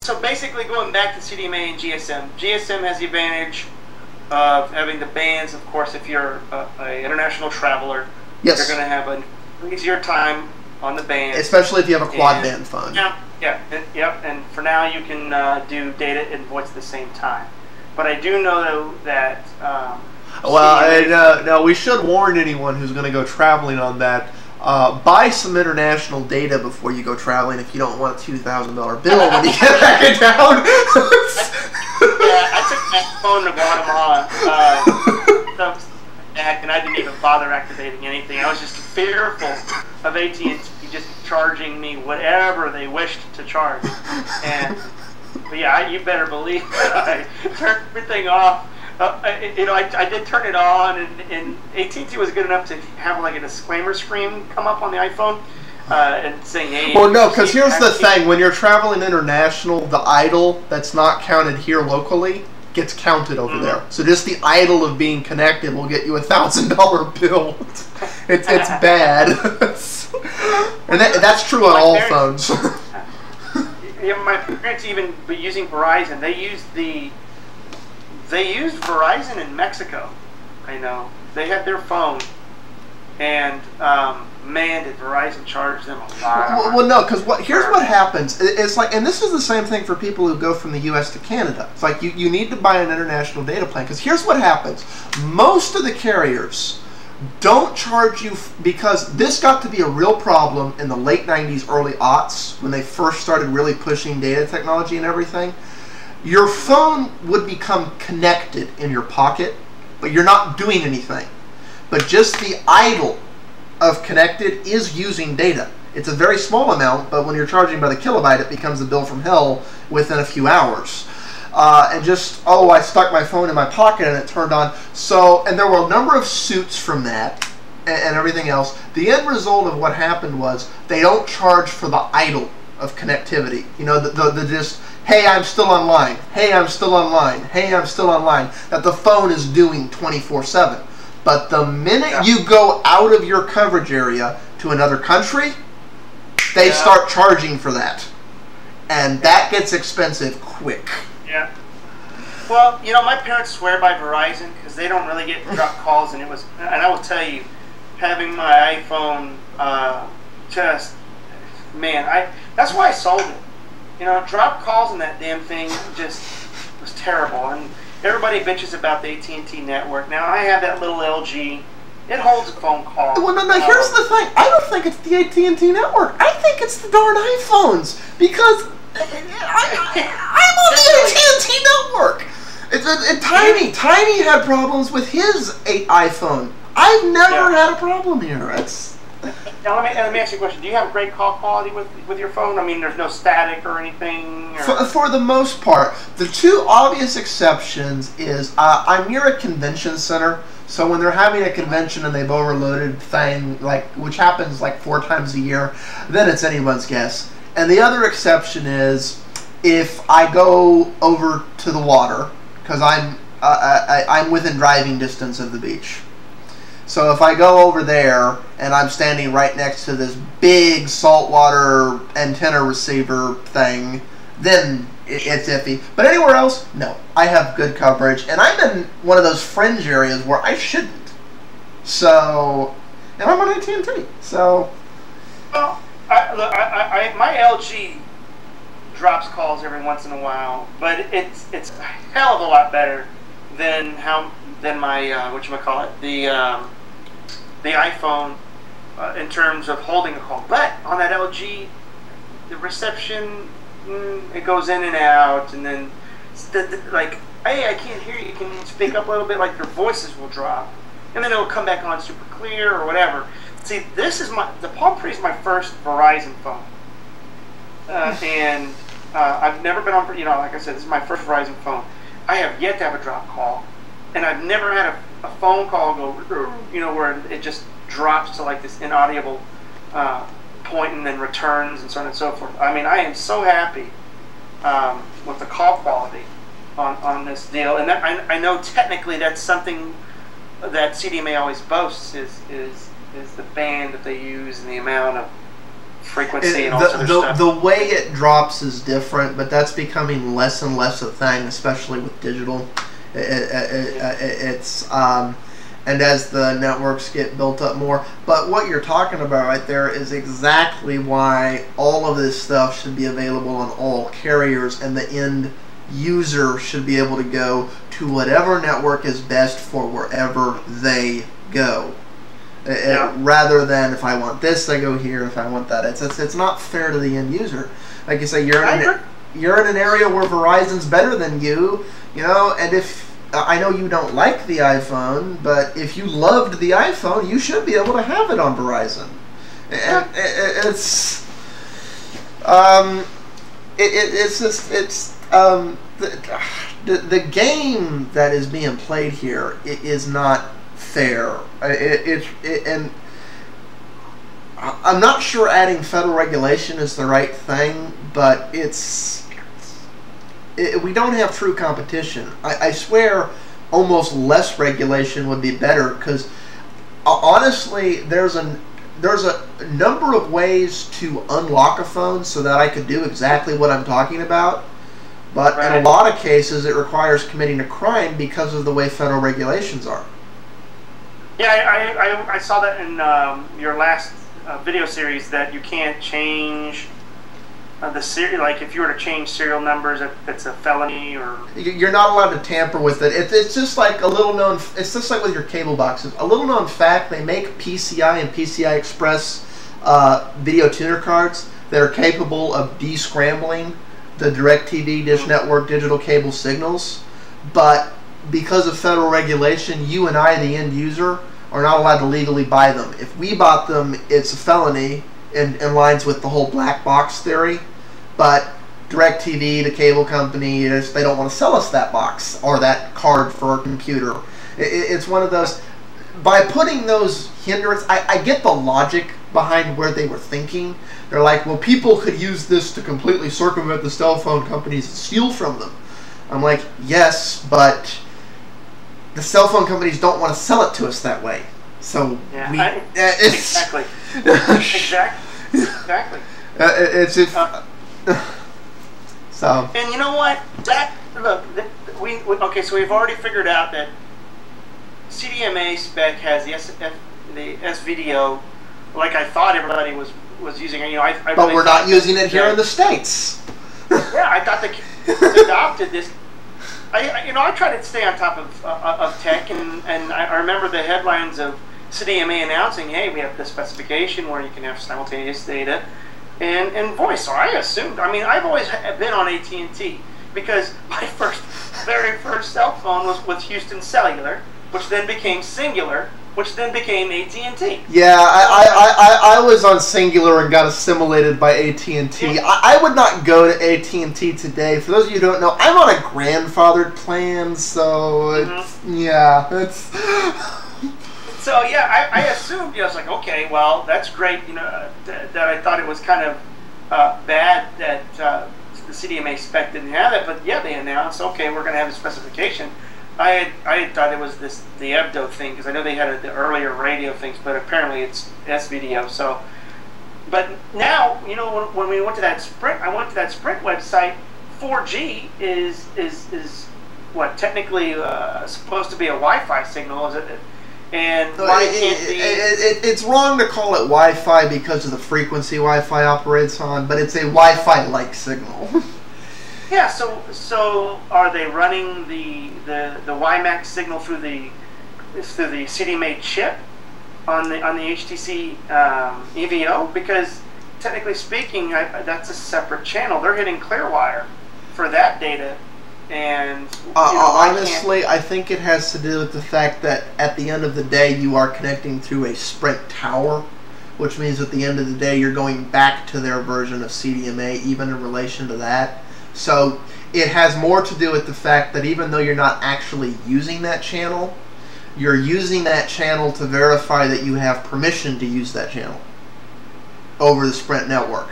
So basically, going back to CDMA and GSM, GSM has the advantage of having the bands. Of course, if you're an international traveler, yes, you're going to have an easier time on the band, especially if you have a quad band phone. And for now, you can do data and voice at the same time. But I do know though that. No, we should warn anyone who's going to go traveling on that. Buy some international data before you go traveling if you don't want a $2,000 bill when you get back in town. I took my phone to Guatemala, and I didn't even bother activating anything. I was just fearful of AT&T just charging me whatever they wished to charge. But yeah, you better believe that I turned everything off. I did turn it on, and AT&T was good enough to have like a disclaimer screen come up on the iPhone and saying, "Hey." Well, no, because here's the thing: when you're traveling international, the idle that's not counted here locally gets counted over there. So just the idle of being connected will get you a $1,000 bill. It's bad, and that's true on all phones. Yeah, my parents even be using Verizon. They used Verizon in Mexico. I know they had their phone, and man, did Verizon charge them a lot. Well, no, because here's what happens. It's like, and this is the same thing for people who go from the U.S. to Canada. It's like you need to buy an international data plan, because here's what happens. Most of the carriers don't charge you, because this got to be a real problem in the late 90s, early aughts, when they first started really pushing data technology and everything. Your phone would become connected in your pocket, but you're not doing anything. But just the idle of connected is using data. It's a very small amount, but when you're charging by the kilobyte, it becomes a bill from hell within a few hours. And just, oh, I stuck my phone in my pocket and it turned on. So, and there were a number of suits from that and everything else. The end result of what happened was they don't charge for the idle of connectivity. You know, the just, hey, I'm still online. Hey, I'm still online. Hey, I'm still online. That the phone is doing 24/7. But the minute you go out of your coverage area to another country, they start charging for that. And that gets expensive quick. Yeah. Well, you know, my parents swear by Verizon because they don't really get drop calls, and I will tell you, having my iPhone, that's why I sold it. You know, drop calls and that damn thing just was terrible, and everybody bitches about the AT&T network. Now I have that little LG. It holds a phone call. Well, no, here's the thing. I don't think it's the AT&T network. I think it's the darn iPhones, because I'm on the AT&T network. Tiny had problems with his iPhone. I've never had a problem here. Now let me ask you a question. Do you have great call quality with your phone? I mean, there's no static or anything? Or? For the most part. The two obvious exceptions is I'm near a convention center, so when they're having a convention and they've overloaded thing, which happens like 4 times a year, then it's anyone's guess. And the other exception is if I go over to the water, because I'm within driving distance of the beach. So if I go over there and I'm standing right next to this big saltwater antenna receiver thing, then it's iffy. But anywhere else, no. I have good coverage, and I'm in one of those fringe areas where I shouldn't. So, and I'm on AT&T. So, well, my LG drops calls every once in a while, but it's a hell of a lot better than my the iPhone in terms of holding a call. But on that LG, the reception, it goes in and out, and then like, hey, I can't hear you. Can you speak up a little bit? Like your voices will drop, and then it will come back on super clear or whatever. See, the Palm Pre is my first Verizon phone, and I've never been on. You know, like I said, this is my first Verizon phone. I have yet to have a drop call, and I've never had a phone call go, you know, where it just drops to like this inaudible point and then returns and so on and so forth. I mean, I am so happy with the call quality on this deal, and I know technically that's something that CDMA always boasts is the band that they use and the amount of frequency and all this other stuff. The way it drops is different, but that's becoming less and less a thing, especially with digital. It's and as the networks get built up more. But what you're talking about right there is exactly why all of this stuff should be available on all carriers, and the end user should be able to go to whatever network is best for wherever they go. Rather than if I want this, I go here. If I want that, it's not fair to the end user. Like you say, you're in an area where Verizon's better than you, and if I know you don't like the iPhone, but if you loved the iPhone, you should be able to have it on Verizon. And the game that is being played here is not fair. And I'm not sure adding federal regulation is the right thing, but we don't have true competition. I swear almost less regulation would be better, because honestly there's a number of ways to unlock a phone so that I could do exactly what I'm talking about, but in a lot of cases it requires committing a crime because of the way federal regulations are. Yeah, I saw that in your last video series, that you can't change the serial. Like if you were to change serial numbers, that's a felony, or you're not allowed to tamper with it. It's just like a little known. It's just like with your cable boxes. A little known fact: they make PCI and PCI Express video tuner cards that are capable of descrambling the DirecTV, Dish Network, digital cable signals, but because of federal regulation, you and I, the end user, are not allowed to legally buy them. If we bought them, it's a felony, in lines with the whole black box theory. But DirecTV, the cable company, they don't want to sell us that box or that card for our computer. It's one of those. By putting those hindrances, I get the logic behind where they were thinking. They're like, well, people could use this to completely circumvent the cell phone companies and steal from them. I'm like, yes, but the cell phone companies don't want to sell it to us that way. So exactly. Exactly. So. And you know what? Okay. So we've already figured out that CDMA spec has the SVDO, like I thought everybody was using it. But we're not using it here in the States. Yeah, I thought the kids adopted this. I try to stay on top of tech, and I remember the headlines of CDMA announcing, hey, we have the specification where you can have simultaneous data and voice. So I assumed, I've always been on AT&T, because my very first cell phone was with Houston Cellular, which then became Singular, which then became AT&T. Yeah, I was on Singular and got assimilated by AT&T. Yeah. I would not go to AT&T today. For those of you who don't know, I'm on a grandfathered plan, so it's. So yeah, I assumed, I was like, okay, well, that's great, that I thought it was kind of bad that the CDMA spec didn't have it, but yeah, they announced, okay, we're going to have a specification. I had thought it was the EBDO thing, because I know they had the earlier radio things, but apparently it's SVDO. So, but now, when we went to that Sprint, website. 4G is what technically supposed to be a Wi-Fi signal, is it? And why can't it's wrong to call it Wi-Fi because of the frequency Wi-Fi operates on, but it's a Wi-Fi-like signal. Yeah, so are they running the WiMAX signal through the CDMA chip on the HTC EVO? Because technically speaking, that's a separate channel. They're hitting Clearwire for that data, and honestly, I think it has to do with the fact that at the end of the day, you are connecting through a Sprint tower, which means at the end of the day, you're going back to their version of CDMA, even in relation to that. So it has more to do with the fact that even though you're not actually using that channel, you're using that channel to verify that you have permission to use that channel over the Sprint network.